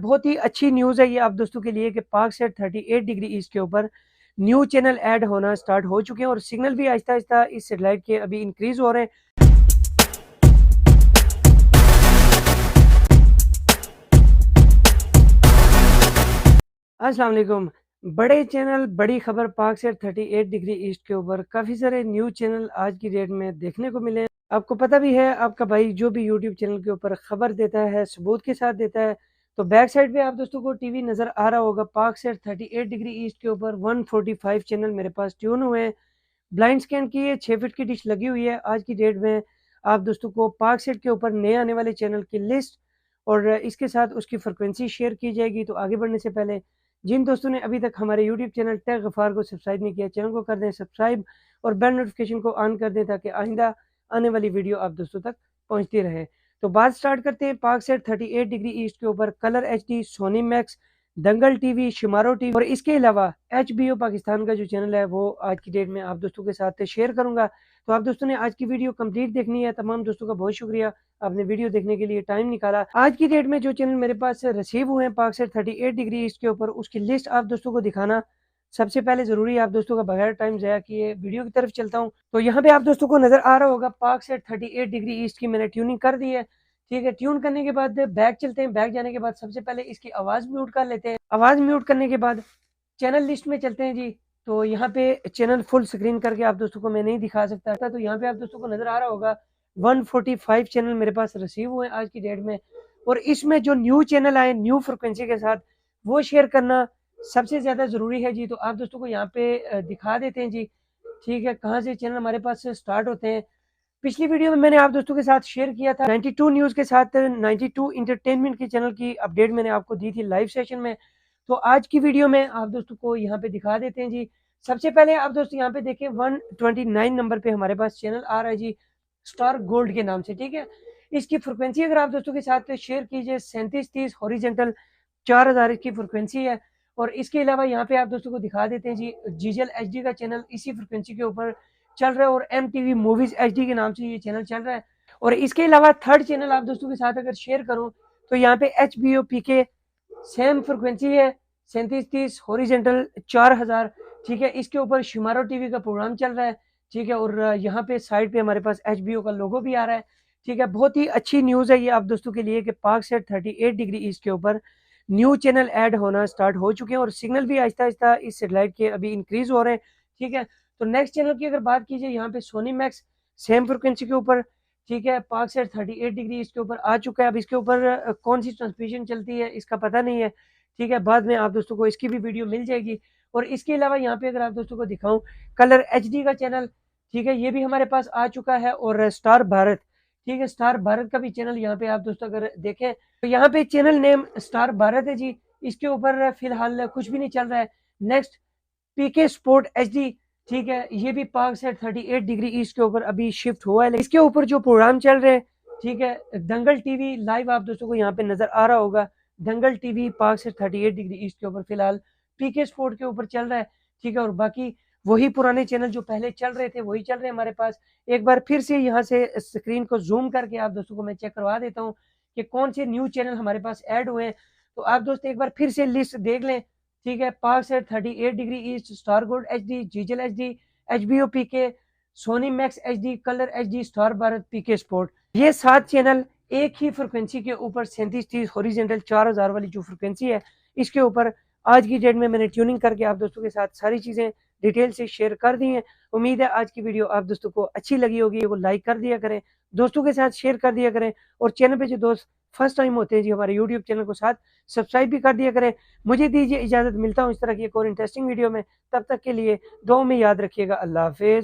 बहुत ही अच्छी न्यूज़ है ये आप दोस्तों के लिए कि पाक से 38 डिग्री ईस्ट के ऊपर न्यू चैनल ऐड होना स्टार्ट हो चुके हैं और सिग्नल भी आहिस्ता-आहिस्ता इस सैटेलाइट के अभी इंक्रीज़ हो रहे हैं। अस्सलाम वालेकुम। बड़े चैनल बड़ी खबर पाक से 38 डिग्री ईस्ट के ऊपर काफ़ी सारे न्यू चैनल आज की डेट में देखने को मिले हैं। आपको पता भी है आपका भाई जो भी यूट्यूब चैनल के ऊपर खबर देता है सबूत के साथ देता है। तो बैक साइड पे आप दोस्तों को टीवी नज़र आ रहा होगा। पाक से 38 डिग्री ईस्ट के ऊपर 145 चैनल मेरे पास ट्यून हुए हैं। ब्लाइंड स्कैन की ये 6 फीट की डिश लगी हुई है। आज की डेट में आप दोस्तों को पाक सेट के ऊपर नए आने वाले चैनल की लिस्ट और इसके साथ उसकी फ्रिक्वेंसी शेयर की जाएगी। तो आगे बढ़ने से पहले जिन दोस्तों ने अभी तक हमारे यूट्यूब चैनल टेक गफ़ार को सब्सक्राइब नहीं किया, चैनल को कर दें सब्सक्राइब और बेल नोटिफिकेशन को ऑन कर दें ताकि आइंदा आने वाली वीडियो आप दोस्तों तक पहुंचती रहे। तो बात स्टार्ट करते हैं पाक सेट 38 डिग्री ईस्ट के ऊपर कलर एचडी, सोनी मैक्स, दंगल टीवी, शिमारो टीवी और इसके अलावा एचबीओ पाकिस्तान का जो चैनल है वो आज की डेट में आप दोस्तों के साथ शेयर करूंगा। तो आप दोस्तों ने आज की वीडियो कंप्लीट देखनी है। तमाम दोस्तों का बहुत शुक्रिया, आपने वीडियो देखने के लिए टाइम निकाला। आज की डेट में जो चैनल मेरे पास रिसीव हुए हैं पाक से 38 डिग्री ईस्ट के ऊपर उसकी लिस्ट आप दोस्तों को दिखाना सबसे पहले ज़रूरी है। आप दोस्तों का बगैर टाइम ज़ाया किए वीडियो की तरफ चलता हूँ। तो यहाँ पे आप दोस्तों को नज़र आ रहा होगा पाक से 38 डिग्री ईस्ट की मैंने ट्यूनिंग कर दी है। ठीक है, ट्यून करने के बाद बैक चलते हैं। बैक जाने के बाद सबसे पहले इसकी आवाज़ म्यूट कर लेते हैं। आवाज़ म्यूट करने के बाद चैनल लिस्ट में चलते हैं जी। तो यहाँ पे चैनल फुल स्क्रीन करके आप दोस्तों को मैं नहीं दिखा सकता था। तो यहाँ पे आप दोस्तों को नज़र आ रहा होगा 145 चैनल मेरे पास रिसीव हुए आज की डेट में और इसमें जो न्यू चैनल आए न्यू फ्रिक्वेंसी के साथ वो शेयर करना सबसे ज़्यादा ज़रूरी है जी। तो आप दोस्तों को यहाँ पे दिखा देते हैं जी। ठीक है, कहाँ से चैनल हमारे पास स्टार्ट होते हैं। पिछली वीडियो में मैंने आप दोस्तों के साथ शेयर किया था 92 न्यूज़ के साथ 92 इंटरटेनमेंट के चैनल की अपडेट मैंने आपको दी थी लाइव सेशन में। तो आज की वीडियो में आप दोस्तों को यहाँ पे दिखा देते हैं जी। सबसे पहले आप दोस्तों यहाँ पे देखें 129 नंबर पे हमारे पास चैनल आ रहा है जी, स्टार गोल्ड के नाम से। ठीक है, इसकी फ्रिक्वेंसी अगर आप दोस्तों के साथ शेयर कीजिए 3730 हॉरिजेंटल 4000 इसकी फ्रिक्वेंसी है। और इसके अलावा यहाँ पे आप दोस्तों को दिखा देते हैं जी जीजल एचडी का चैनल इसी फ्रिक्वेंसी के ऊपर चल रहा है और एम टीवी मूवीज एचडी के नाम से ये चैनल चल रहा है। और इसके अलावा थर्ड चैनल आप दोस्तों के साथ अगर शेयर करूं तो यहाँ पे एच बी ओ पी के सेम फ्रिक्वेंसी है 3730 हॉरिजेंटल 4000। ठीक है, इसके ऊपर शिमारो टीवी का प्रोग्राम चल रहा है। ठीक है, और यहाँ पे साइड पे हमारे पास एच बी ओ का लोगो भी आ रहा है। ठीक है, बहुत ही अच्छी न्यूज़ है ये आप दोस्तों के लिए कि पाक से 38 डिग्री ईस्ट के ऊपर न्यू चैनल ऐड होना स्टार्ट हो चुके हैं और सिग्नल भी आहिस्ता आहिस्ता इस सैटेलाइट के अभी इंक्रीज हो रहे हैं। ठीक है, तो नेक्स्ट चैनल की अगर बात कीजिए यहाँ पे सोनी मैक्स सेम फ्रिक्वेंसी के ऊपर। ठीक है, पाक से 38 डिग्री इसके ऊपर आ चुका है। अब इसके ऊपर कौन सी ट्रांसमिशन चलती है इसका पता नहीं है। ठीक है, बाद में आप दोस्तों को इसकी भी वीडियो मिल जाएगी। और इसके अलावा यहाँ पे अगर आप दोस्तों को दिखाऊं कलर एचडी का चैनल, ठीक है, ये भी हमारे पास आ चुका है। और स्टार भारत, ठीक है, स्टार भारत का भी चैनल यहाँ पे आप दोस्तों अगर देखें तो यहाँ पे चैनल नेम स्टार भारत है जी। इसके ऊपर फिलहाल कुछ भी नहीं चल रहा है। नेक्स्ट पीके स्पोर्ट एचडी, ठीक है, ये भी पाक से 38 डिग्री ईस्ट के ऊपर अभी शिफ्ट हुआ है। इसके ऊपर जो प्रोग्राम चल रहे हैं, ठीक है, दंगल टीवी लाइव आप दोस्तों को यहाँ पे नजर आ रहा होगा। दंगल टीवी पाक से 38 डिग्री ईस्ट के ऊपर फिलहाल पीके स्पोर्ट के ऊपर चल रहा है। ठीक है, और बाकी वही पुराने चैनल जो पहले चल रहे थे वही चल रहे हैं हमारे पास। एक बार फिर से यहाँ से स्क्रीन को जूम करके आप दोस्तों को मैं चेक करवा देता हूँ कि कौन से न्यू चैनल हमारे पास ऐड हुए हैं। तो आप दोस्त एक बार फिर से लिस्ट देख लें। ठीक है, पाक से 38 degree east, Star Gold HD, जीजल HD, HBO PK, Sony Max HD, colour HD, Star Bharat, PK sport, ये 7 चैनल एक ही फ्रिक्वेंसी के ऊपर 3730 हॉरिजॉन्टल 4000 वाली जो फ्रिक्वेंसी है इसके ऊपर आज की डेट में मैंने ट्यूनिंग करके आप दोस्तों के साथ सारी चीज़ें डिटेल से शेयर कर दी हैं। उम्मीद है आज की वीडियो आप दोस्तों को अच्छी लगी होगी। वो लाइक कर दिया करें, दोस्तों के साथ शेयर कर दिया करें और चैनल पे जो दोस्त फर्स्ट टाइम होते हैं जी हमारे यूट्यूब चैनल को साथ सब्सक्राइब भी कर दिया करें। मुझे दीजिए इजाज़त, मिलता हूँ इस तरह की एक और इंटरेस्टिंग वीडियो में। तब तक के लिए दुआ में याद रखिएगा। अल्लाह हाफिज़।